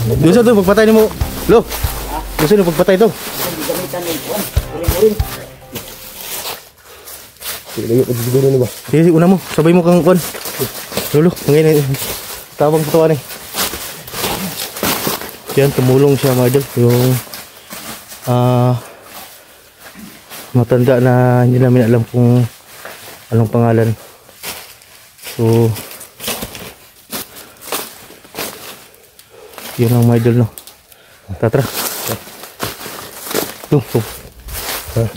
Gusto to pagpatay nimo. Lo. Gusto nimo pagpatay to. Gamitan ng kuan. Uring-uring. Sige, siguro na ba? Sige, una mo. Sabay mo kang kuan. Lolo, ngayon tabang sa tuwan eh. Yan, tumulong siya mga idol. Yung matanda na hindi namin alam kung anong pangalan. So yun ang mga idol, no. Tatra.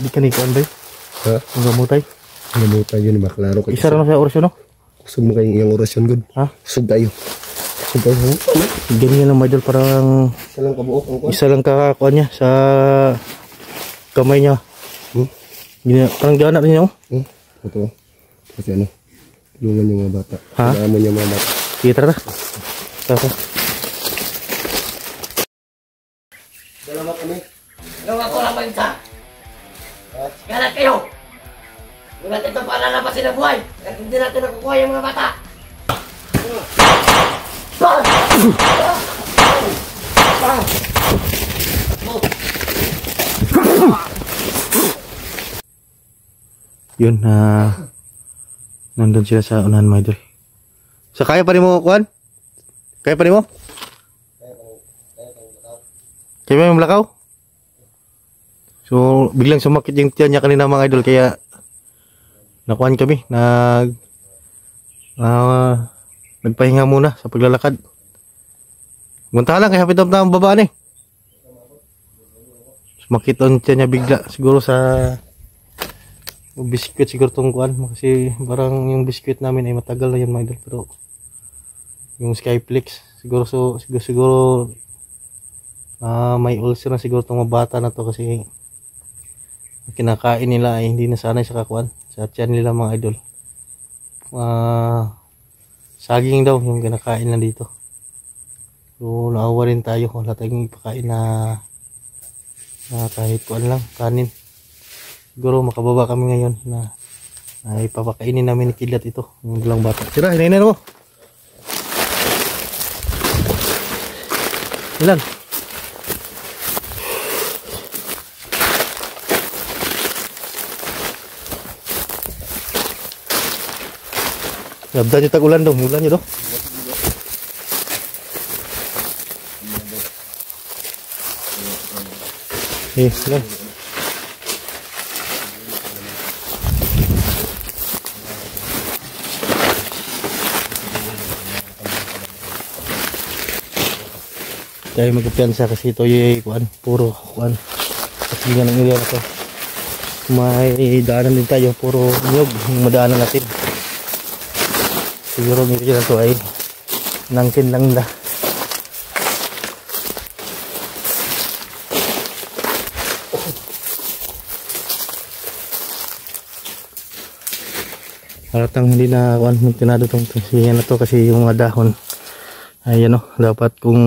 Di ka nikuan ba yun? Ha? Ang gamutay? Ang gamutay yun, maklaro kayo. Isa rin sa orasyon, no? Kusog mo kayo yung orasyon, good. Ha? Kusog tayo. Kusog tayo. Ganyan lang mga idol, parang Isa lang kabuok ang kuan. isa lang kakakuan niya sa kamay niya. Parang gana rin niya, oh. Ito. Kasi ano, tulungan yung mga bata. Ha? Tulungan yung mga bata. Sige, tara. Tara. Salamat kami. Gawin ko lang isa. Galat kayo. Hindi natin ito palalabasin ang buhay. At hindi natin nakukuha yung mga bata. Yun, nandun sila sa unahan mga idol. So kaya pa rin mo, Juan? Kaya pa rin mo? Kaya pa rin mo lakaw? So biglang sumakit yung tiyan niya kanina mga idol, kaya nakuhan kami, nagpahinga muna sa paglalakad. Munta lang, kaya hapit ang babaan eh. Sumakit ang tiyan niya bigla, siguro sa biskuit siguro tong kuan, kasi parang yung biskuit namin ay matagal na yun mga idol, pero yung Skyflix siguro may ulcer na siguro tong mga bata na to, kasi kinakain nila ay hindi na sanay sa kakuan sa tiyan nila mga idol. Saging daw yung kinakain na dito, so naawa rin tayo, wala tayong ipakain na kahit kuan lang, kanin. Siguro makababa kami ngayon na ipapakainin namin ni Kidlat ito, yung dalang bata. Tira, hinahinan mo. Ilan? Labdan nyo tag-ulan daw, mulan nyo daw. Ilan? Kaya magpiyansa kasi ito yung kuan, puro kuan. Kasi nga ng area na to, may daanan din tayo, puro nyog yung madaanan natin. Siguro ng area na to ay nangkin lang na. Halatang hindi na kuan, mintinado itong siya na to, kasi yung mga dahon ay ano, dapat kung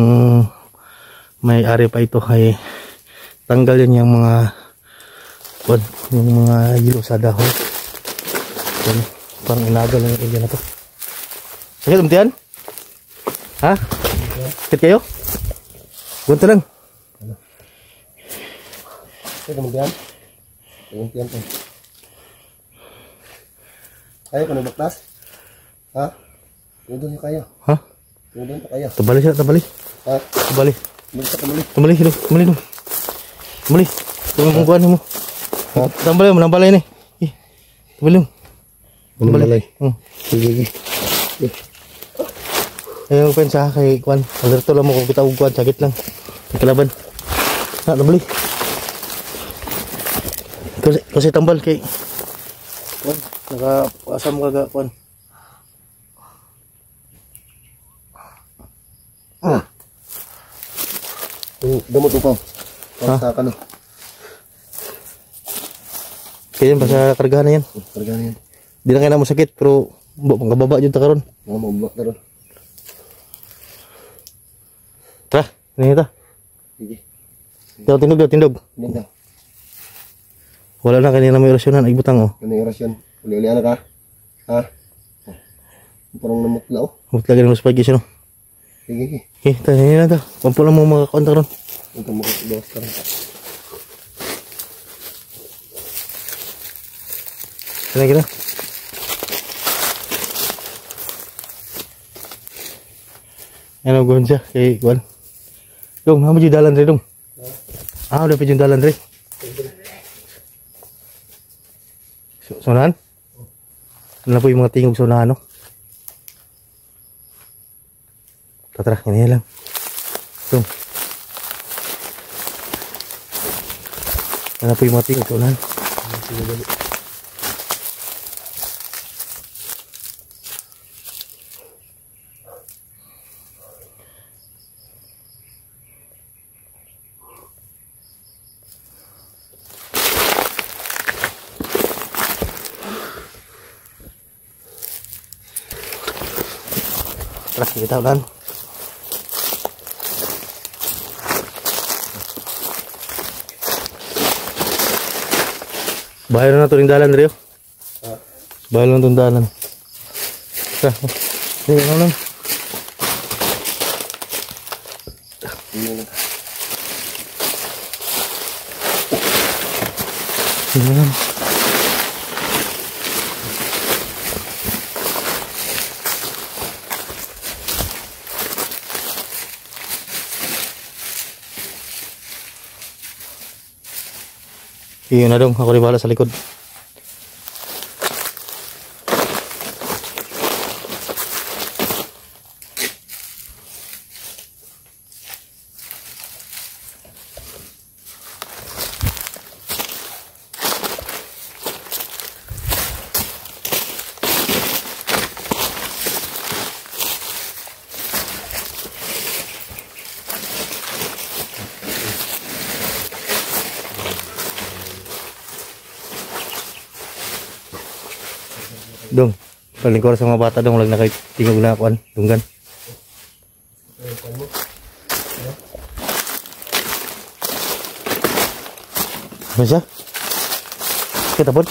may ari pa ito ay tanggalin yung mga yelo sa dahon. Yan, parang inagal na yung area na to. Sakit umtian? Ha? Sakit kayo? Gunto lang. Sakit umtian? Umtian po. Kaya ka na baktas? Ha? Doon niyo kayo. Ha? Doon pa kayo. Tabali siya, tabali. Ha? Tabali. Tumali. Tumali. Kung kuhan mo. Tambalay mo, nambalay ni. Tabali mo. Nambalay. Sige. Ayaw ko sa kay kuhan. Alerto lang mo kung kita kuhan, sakit lang. Kalaban. Ha, tabali. Kasi tambal kay kuhan. Naka-asam ka kuhan. Damot upaw. Sa kano. Kaya yan, basta kargahan na yan. Kargahan yan. Di na kaya na mo sakit, pero pangkababa dyan ta karon. Mga mababa na ron. Tara, hindi ta. Sige. Tindog. Hindi na. Wala na kanina may orasyonan, ay butang oh. Ano yung orasyon? Uli-uli ka? Ha? Parang namutla oh. Mutla ka ng spaghetti no? Sige. Okay, tayo na to. Pampulang mo mga konta ron. Huwag ka makasibawas ka rin. Sana kita. Ano gawin siya kay Juan? Dong, ano yung dalan rin dong? Udah pa yung dalan rin. Sunahan? Ano na po yung mga tingog sunahan, no? Tatra, ini lang. Dong. Ano po yung mga tingog sunahan? Tara, kita ulan. Bahaya na ito yung dalan, Rio. Bahaya na itong dalan. Tara, hindi na lang. Hindi na lang. Iyon na dong, ako rin bahala sa likod. Dong, palingkor sa mga bata dong, lang nakatingog na akuan, dunggan. Ano siya? Kita po?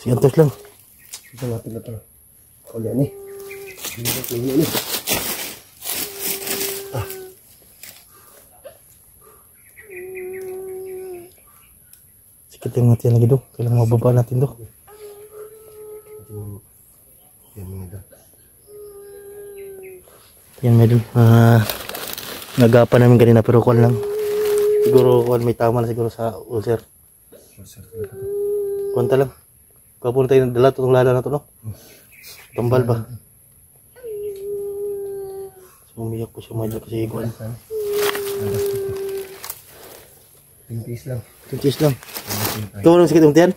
Si Antos lang. Ito natin na ito. Uli ni. Uli ni. Sikit yung natin lagi dong, kailangan mababa natin dong. Yan mga ito. Yan medyo nagapan namin kanina pero kuan lang. Siguro kuan may tama na siguro sa ulcer. Kuanta lang. Kapon tayo dala itong lala na ito, no? Tambal ba? So, umiyak ko siya medyo kasi kuan. Pintis lang. Tuntis lang. Ikaw walang sakit yung tiyan?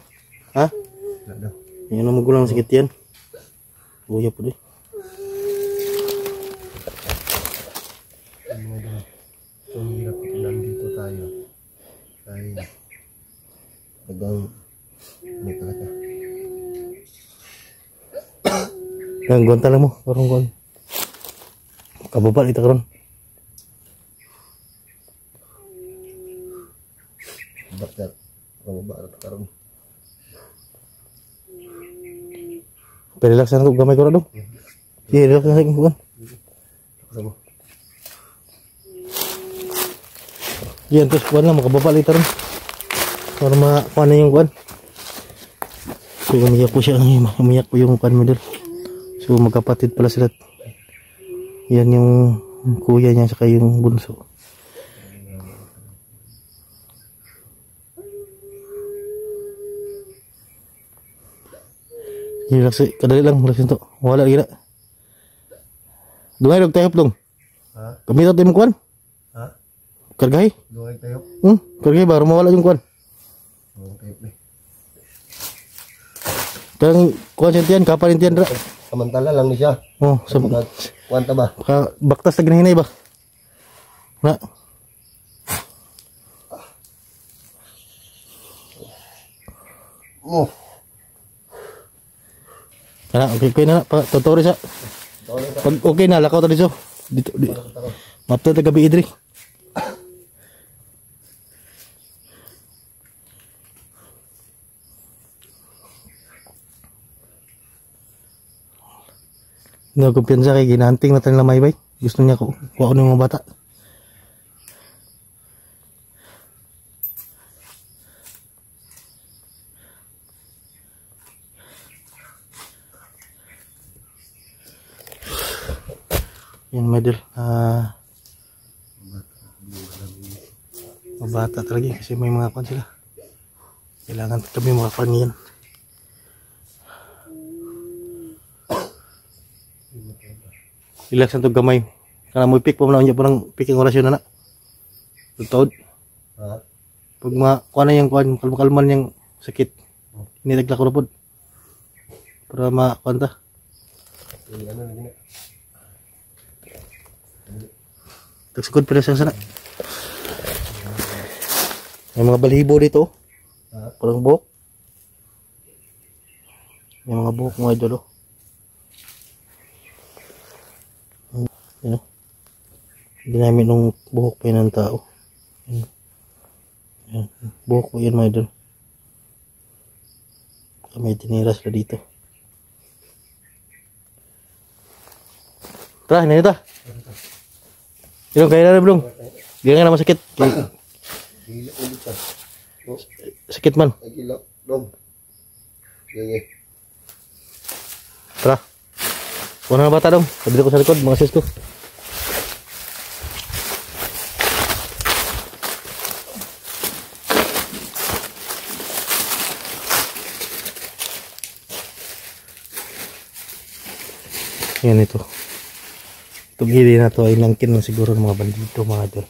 Ha? Wala daw. Yan ang magulang sakit yan. Buya po din. Mga daw. Ito ang hirap ito nandito tayo. Ay. Hanggang ano talaga. Yan, gonta lang mo. Karong kuan. Kababal ito karon. Bakit? Pangaba na ito karoon. Relax na ito. Gamay ko na dong. Sige, relax na ito. Kuan. Kasama. Yan, terus kuan lang. Makababal ito rin. Para makuha na yung kuan. So, umiyak po siya. Umiyak po yung kuan mo doon. So, magkapatid pala sila. Yan yung kuya niya saka yung bunso. Relax, kadali lang. Relax nito. Wala lagi na. Dungay, nagtayop dong. Ha? Kami ito tayo mong kuan. Ha? Kargahay. Luwag tayo. Kargahay ba? Mawala yung kuan. Luwag tayo. Kang kuan siya tiyan. Kaparin tiyan ra. Samantala lang ni siya. Oh, sa Kuwanta ba? baktas na ginahinay ba? Na. Oh. Kana, okay na. Totoo rin siya. Pag okay na, lakaw tayo dito. Dito. Mapta tayo gabi idri. kumpiyansa kay ginanting na tayo lamay bay. Gusto niya ko kuha ko ng mga bata. Yan medal. Mga bata talaga kasi may mga kwan sila. Kailangan kami mga kwan yan. Relax ang gamay. Kana mo pick pa mo na parang picking orasyon na na. Tutod. Pag kuha na yung kuha, kalman yung sakit. Initagla ko na po. Para makuha. Tagsukod pala siya sana. May mga balibo dito. Parang buhok. May mga buhok mga idol. Yan o. Ginamit ng buhok pa yun ng tao. Yan. Buhok po yan mga idol. May tinira sila dito. Tara, hinay ito. Ilong, kaya na belum? Dia nga naman sakit. Sakit man. Tara. Kuha na bata dong. Pabili ko sa likod, mga sis ko. Yan ito. Itong hili na to ay langkin na siguro ng mga bandito mga idol.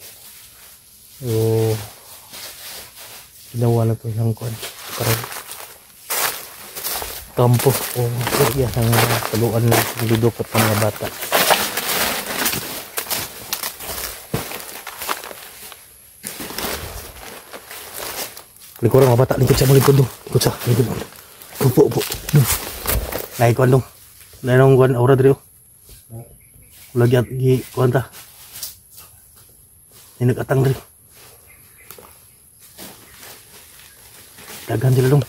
So, ginawa na to ng kuwan. Parang kampo o area ng taluan ng lidok at mga bata. Lingkod mga bata, lingkod sa mga lingkod dong. Lingkod sa, lingkod. Upo. Naikuan dong. Nainong kuwan, aura dito. Lagi at kuwan ta. Ninag-atang dito. Dagan sila dong.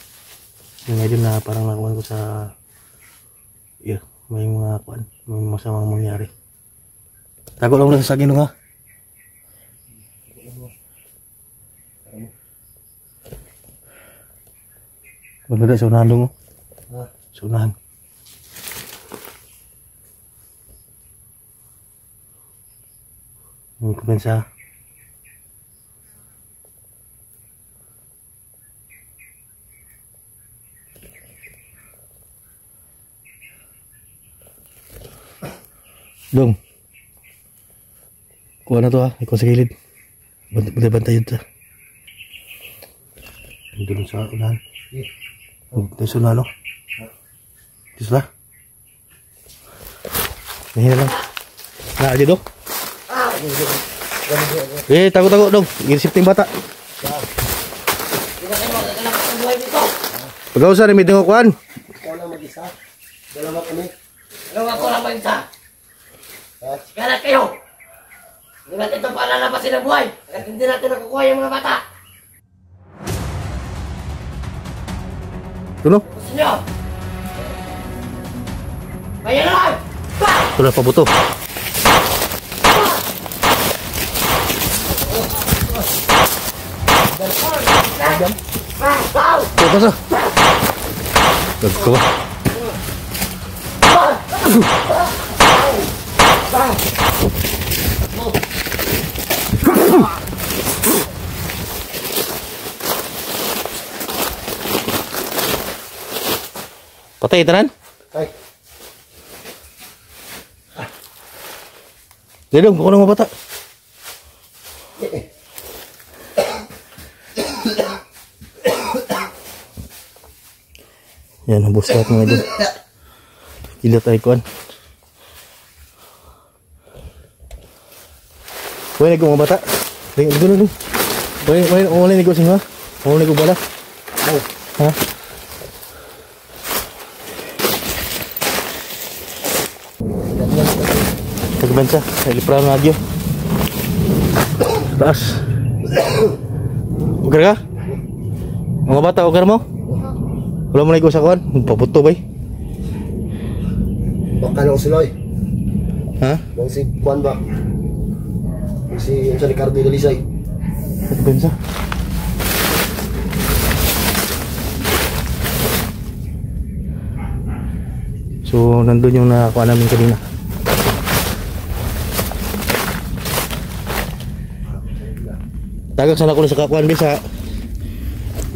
Yung medyo na parang nakuhan ko sa may mga kuwan, may masamang mangyari. Tago lang na sa sagin nga. Maganda sa unahan dong. Sa unahan. Yung kumensa. Dong. Kuha na to ha. Ikaw sa gilid. Bantayan ta. Doon sa unahan. Doon sa unahan, no? Dito ba? Nahina lang. Naaja dong. Tago dong. Irisip ting bata. Pag-ausan, may dingo kuhan. Ikaw lang mag-isa. Dalawa kami. Dalawa ko lang mag-isa. Sigala kayo. Hindi natin ito palalabasin ng buhay. At hindi natin nakukuha yung mga bata. Tuno? Gusto nyo? Kaya na lang! Ito na pabuto. Ito sa. Gago ka ba? Patay tanan? Ay. Dito, kuha ng mga bata. Yan, nabos lahat mga idol. Kilat ay kuhan. Huwag na mga bata. Ligo na dun. Huwag na ligo sing ha. Huwag na ligo bala. Ha? Pagbansa, ilipra ng agyo. Taas. Ugar ka? Mga bata, ugar mo? Wala mo na ikaw sa kuhan? Pabuto ba eh? Baka nang suloy. Ha? Nang si Juan ba? Si yung sa Ricardo Dalisay. Ito bensa. So, nandun yung nakakuha namin kanina. Tagak sana ko na sa kakuan sa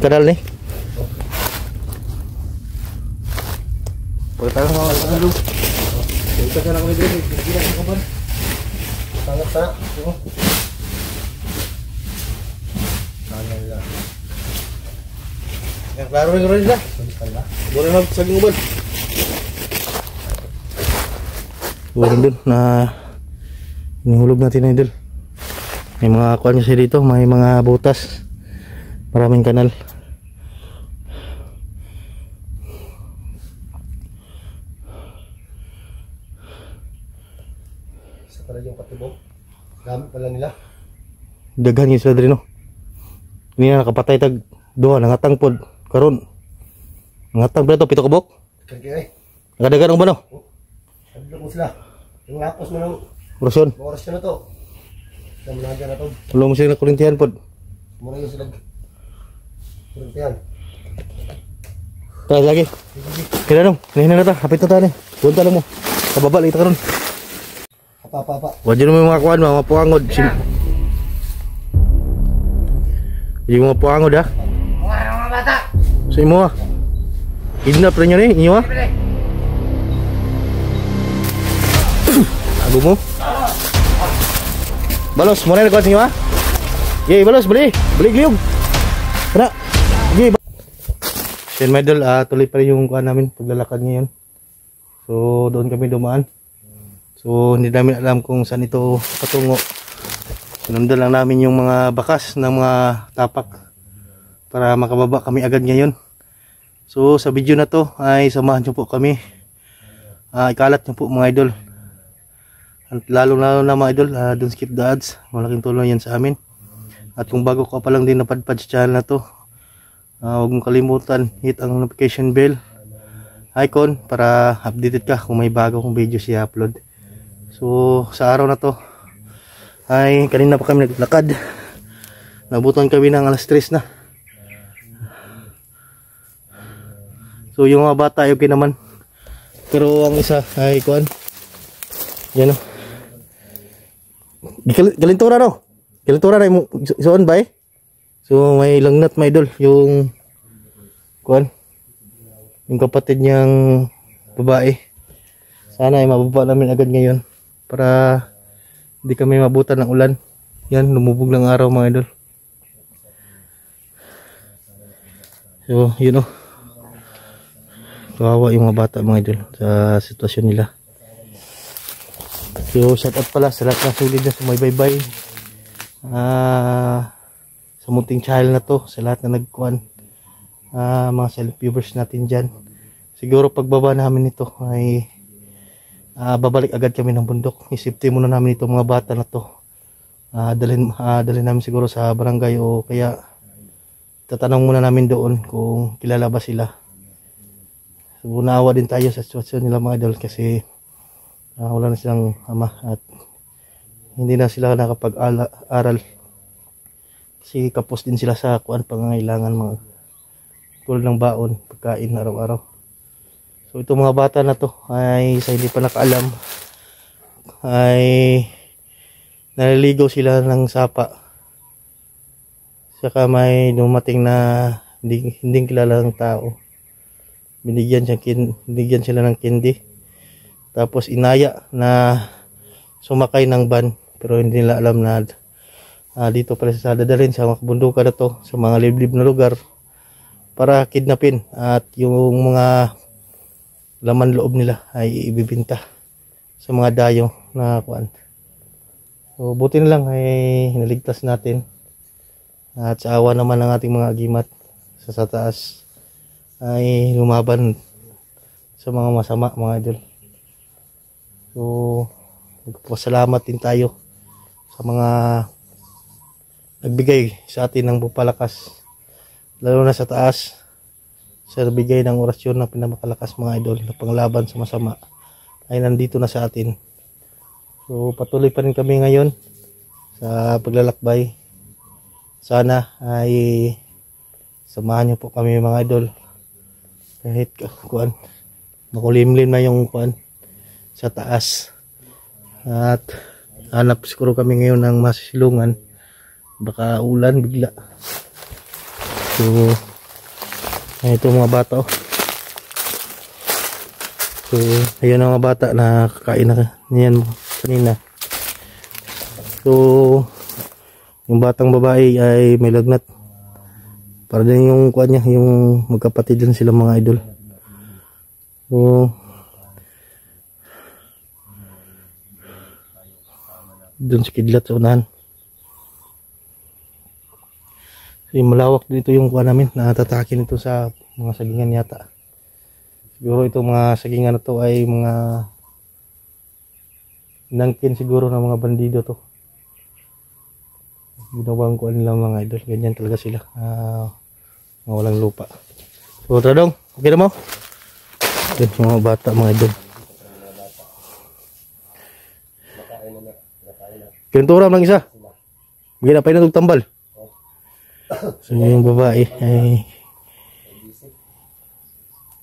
kanal ni. Pagkatapos mga kanal. Ito ka na ko dito. Hindi na kapan. Tangat sa. Yang klaro rin rin na. Boleh na sa gingubad. Boleh dun na nihulog natin na idol. May mga kuan kasi dito, may mga butas. Maraming kanal. Sa pala yung patubok. Gamit pala nila. Daghan yung sila dito. Hindi na nakapatay tag duha, nangatang pod. Karon. Nangatang ba ito, pito kabok? Kaya Nakadagan ang bano? sabi ko sila. Yung lapos mo ng Orasyon. oras na to. Namulaga na to. Wala mo sila na kurintihan pod. Muna yung sila. Kurintihan. Tayo lagi. Kaya nung, hinahin na ta. Hapit na tayo. Punta lang mo. Kababa lagi ta karon. Apa. Wadyo naman yung mga kuhan, mga puangod. Yung mga puangod ha. Mga bata. Sa imo ha. Kidnap rin yun inyo ha. Bili. Ago mo. Balos, muna na kuhan sa inyo ha. Yay, balos, beli. Beli gliyog. Tara. Yay. Yan medal, tuloy pa rin yung kuhan namin paglalakad ngayon. So, doon kami dumaan. So, hindi namin alam kung saan ito patungo. Sinundan lang namin yung mga bakas ng mga tapak para makababa kami agad ngayon. So, sa video na to ay samahan nyo po kami. Ikalat nyo po mga idol. At lalo na mga idol, don't skip the ads. Malaking tulong yan sa amin. At kung bago ka pa lang din napadpad sa channel na to, huwag mong kalimutan, hit ang notification bell icon para updated ka kung may bago kong video siya upload. So sa araw na to ay kanina pa kami naglakad. Nabutan kami ng alas 3 na. So yung mga bata okay naman. Pero ang isa ay kuan. Yan o. Galintura no. Galintura na yung isuon ba eh. So may langnat may idol yung kuan. Yung kapatid niyang babae. Sana ay mababa namin agad ngayon para hindi kami mabutan ng ulan. Yan, lumubog ng araw mga idol. So, yun o. Kawawa yung mga bata mga idol sa sitwasyon nila. So, shout out pala sa lahat ng sulit na sumaybaybay. Sa munting channel na to, sa lahat na nagkuhan. Mga self viewers natin dyan. Siguro pagbaba namin ito ay babalik agad kami ng bundok. I-safety muna namin itong mga bata na to. Dalhin namin siguro sa barangay o kaya tatanong muna namin doon kung kilala ba sila. So, naawa din tayo sa sitwasyon nila mga idol kasi wala na silang ama at hindi na sila nakapag-aral kasi kapos din sila sa kuan pangangailangan mga tulad ng baon, pagkain araw-araw. So itong mga bata na to ay sa hindi pa nakaalam ay naliligaw sila ng sapa. Saka may dumating na hindi kilalang tao. Binigyan sila ng candy. Tapos inaya na sumakay ng van pero hindi nila alam na dito pala sa dadalhin sa mga kabundukan na to sa mga liblib na lugar para kidnapin at yung mga laman loob nila ay ibibinta sa mga dayo na kuan. So buti na lang ay naligtas natin at sa awa naman ng ating mga agimat sa taas ay lumaban sa mga masama mga idol. So magpasalamat din tayo sa mga nagbigay sa atin ng pagpalakas lalo na sa taas sa bigay ng orasyon na pinapakalakas mga idol na panglaban sa masama ay nandito na sa atin. So patuloy pa rin kami ngayon sa paglalakbay. Sana ay samahan niyo po kami mga idol. Kahit kuan makulimlim na yung kuan sa taas. At hanap siguro kami ngayon ng masisilungan. Baka ulan bigla. So ito mga bata oh. So ayun ang mga bata na kakain na niyan kanina. So yung batang babae ay may lagnat. Para din yung kuan niya, yung magkapatid din sila mga idol. So doon sa kidlat sa unahan. So malawak dito yung kuan namin, natatakin ito sa mga sagingan yata. Siguro itong mga sagingan na to ay mga nangkin siguro ng mga bandido to. Ginawang kuan nila mga idol, ganyan talaga sila. Mga walang lupa. So Tradong, okay na mo? Yan mga bata mga idol. Kinturam lang isa. Bigyan na pa yun tambal. So yung babae ay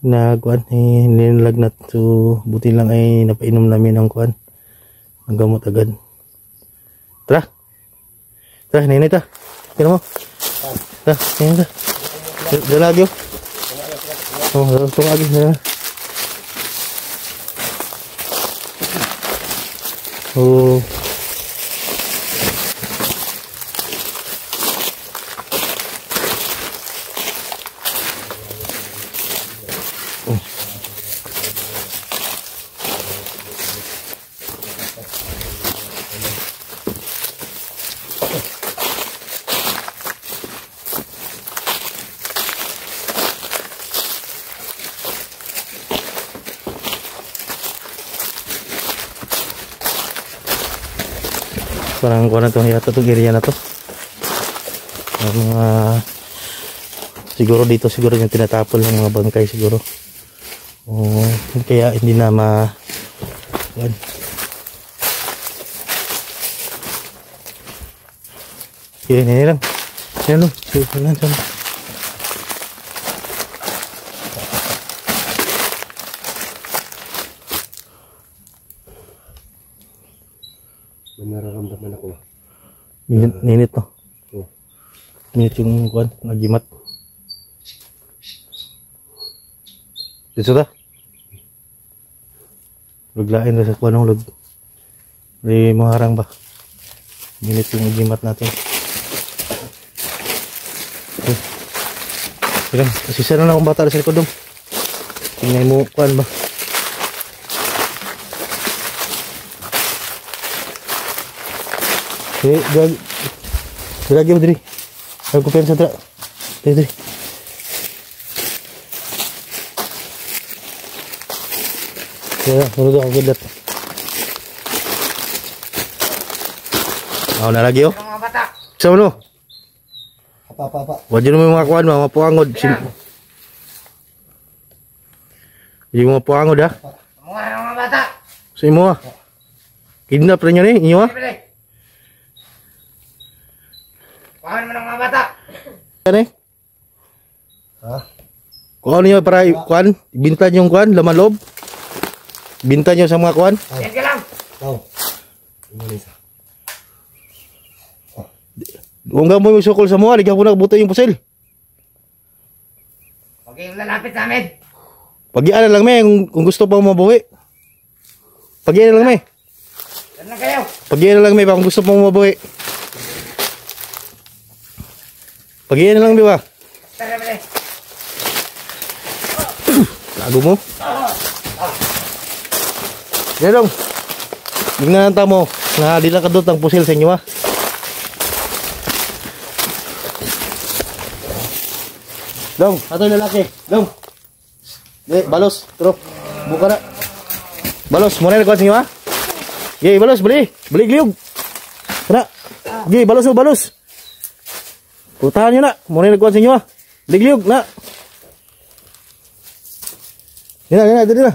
nagkuan ay nilalagnat. So buti lang ay napainom namin ng kuan ng gamot agad. Tara. Tara, nene ta. Kira mo. Tara, nene ta. Dalagyo. Oh, tungagi na. Oh. Parang kuha na to, yata itong area na to. Mga siguro dito siguro yung tinatapol ng mga bangkay siguro. Kaya hindi na kuan. Okay, nene lang. Yan o, sana. May nararamdaman ako. Ninit to. Oh. Ninit yung kuan, nagimat. Dito ta. Luglain na sa kuan ng lug. May maharang ba? Ninit yung nagimat natin. Okay. Sige, kasisa na akong bata sa likod dong. Tingnan mo kuan ba? Lagi mo diri. Aku pengen sadra. Diri. Ya, menurut aku gedat. Mau na lagi yo. Mga bata. Sama lo. Apa. Wajib mo mga kuan, mga puangod. Yung mga puangod ha. Mga bata. Sa imo ha. Kidnap rin nyo ni, inyo ha. Kuhaan mo ng mga bata. Ano eh? Ha? Kuhaan nyo para kuhan, binta nyo yung kuhan, laman loob. Binta nyo sa mga kuhan. Yan ka lang. Tao. Umalisa. Huwag mo yung sukol sa mga, ligyan ko na buto yung pusil. Huwag kayong lalapit sa amin. Pag-ian na lang may, kung gusto pa mabuhi. Pag-ian na lang may. Yan na kayo. Pag-ian na lang may, kung gusto pa mabuhi. Pag-ian na lang, di ba? Tara, bale. Lago mo. Yan dong. Tingnan nanta mo. Nga, di lang kadot ang pusil sa inyo ha. Dong, ato yung lalaki. Dong. Balos, turo. Buka na. Balos, muna na kuhan sa inyo ha. Gay, balos, bali. Bali gliyog. Kana. Gay, balos o, balos. Putahan nyo na. Muna na kuhan sa inyo ha. Bali gliyog, na. Yan na, dali na.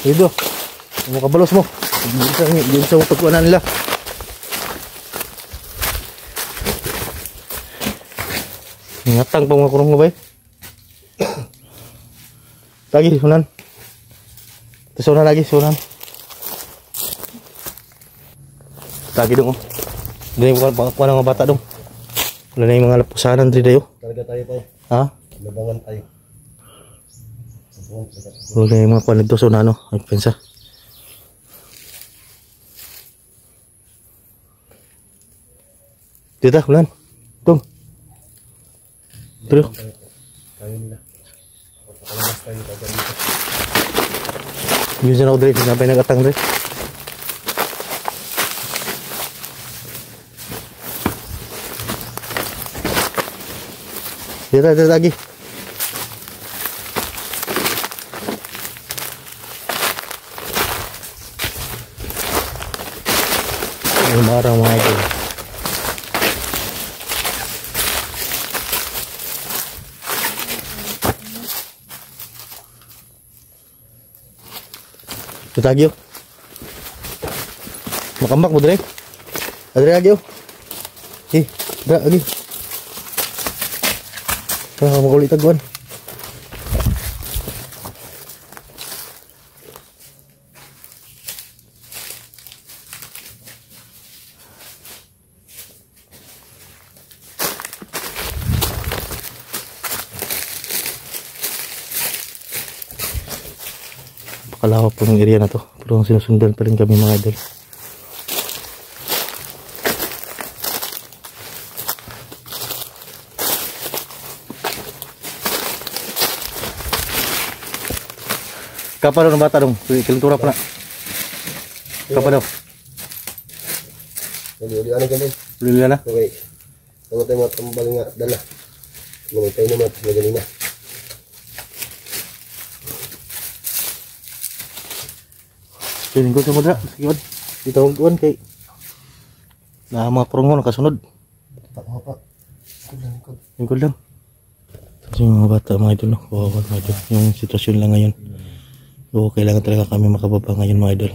Dito. Ang mga kabalos mo. Diyan sa pagkuhanan nila. Ngatang pa mga kurong mo ba eh? Lagi, sunan. Sunan lagi, sunan. Lagi dong. Doon yung pangkakuha ng mga bata dong. Wala na yung mga lapusanan dito dayo. Talaga tayo tayo. Ha? Labangan tayo. Wala na yung mga kuha nito. Sunan ano. Ay pensa. Dito, ulan. Tung. Dito. Tayo nila. Pagkakalamas tayo dito. Yun siya na ako dito. Sinapay nagatang dito. Dito lagi. Marang mga ito. Tutagyo. Makambak mo dire. Adre agyo. Dra lagi. Magulit taguan. Pakalawak po ng area na to. Pero sinusundan pa rin kami mga idol. Kapal ng bata dong, kilintura pa na. Kapal daw. Uli ano ganun? Uli na. Okay. Ano tayo mga tambal nga dala. Mga tayo naman na ganina. Lingkod sa madra. Sige ba? Dito ang kuwan kay na mga kurong mo nakasunod. Pak. Lingkod lang. Kasi yung mga bata mga idol, no? Kawawa mga idol. Yung sitwasyon lang ngayon. So, kailangan talaga kami makababa ngayon mga idol.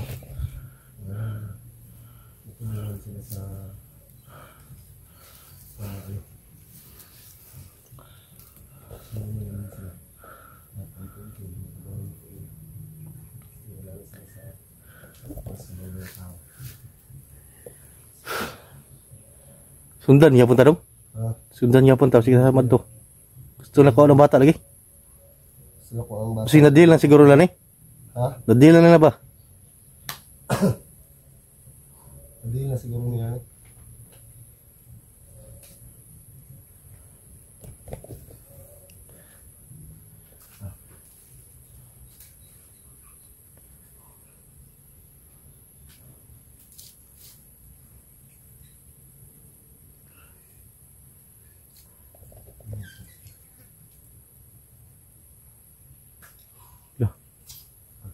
Sundan niya punta dong? Sundan niya punta. Sige sama to. Gusto na ko ng bata lagi? Sila ko ang bata. Kasi na-deal lang siguro lang eh. Ha? Na-deal na ba? Hindi na siguro niya.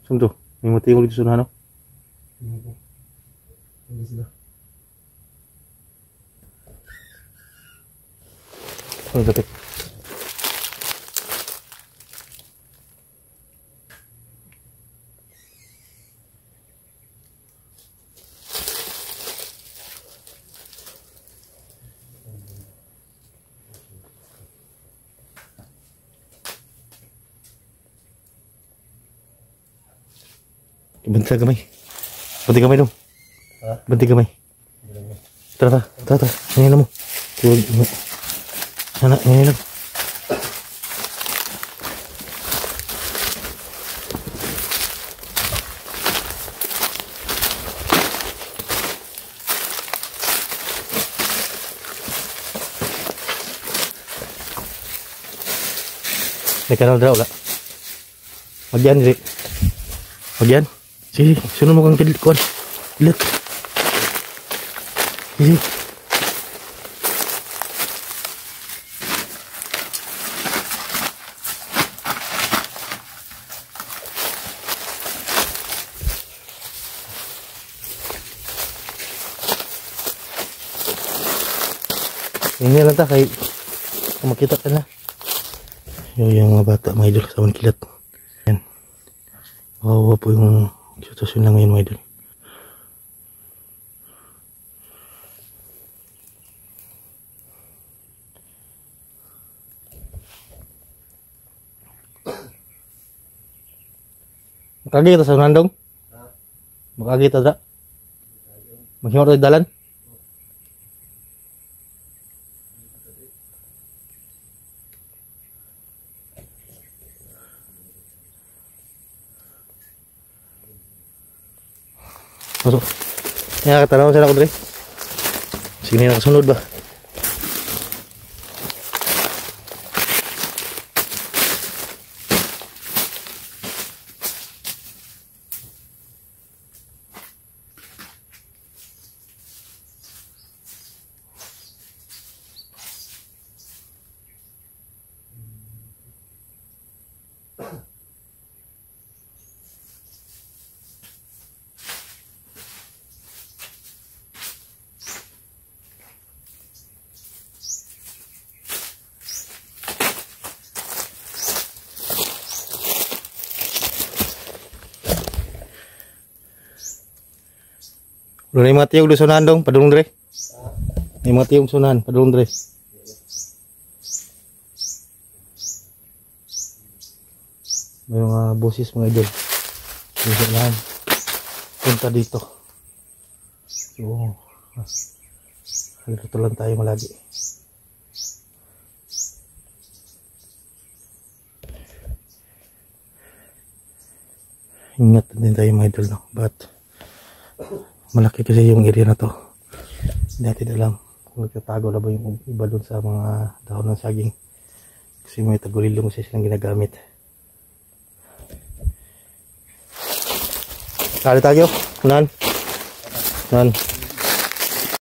Sumto, may matingol dito sa ano? Hindi sila. Ano dapat? Banti gamay. Banti gamay dong. Ha? Banti gamay. Tara. Ngayon mo. Sana, ngayon lang. May kanal daw wala. Magyan diri. Magyan. Sige, sunod mo kang kuwan. Ilat. Sige. Ini lang ta kay makita ka na. Yung mga bata mga idol sa kilat. Yan. Kawawa po yung sitwasyon lang ngayon mga idol. Makagita sa nandong? Makagita da? Maghimot tayo dalan? Masuk. Ya, katanaw sila ko dre. Sige na nakasunod ba? Udah mga tiyog do sunahan dong, padulong dre. May mga tiyog sunahan, padulong dre. May mga boses mga idol. Dito lang. Punta dito. So, dito lang tayo malagi. Ingat din tayo mga idol, no? But malaki kasi yung area na to. Hindi natin alam kung nagtatago na ba yung iba dun sa mga dahon ng saging. Kasi may tagulilong kasi silang ginagamit. Kali tayo. Unahan.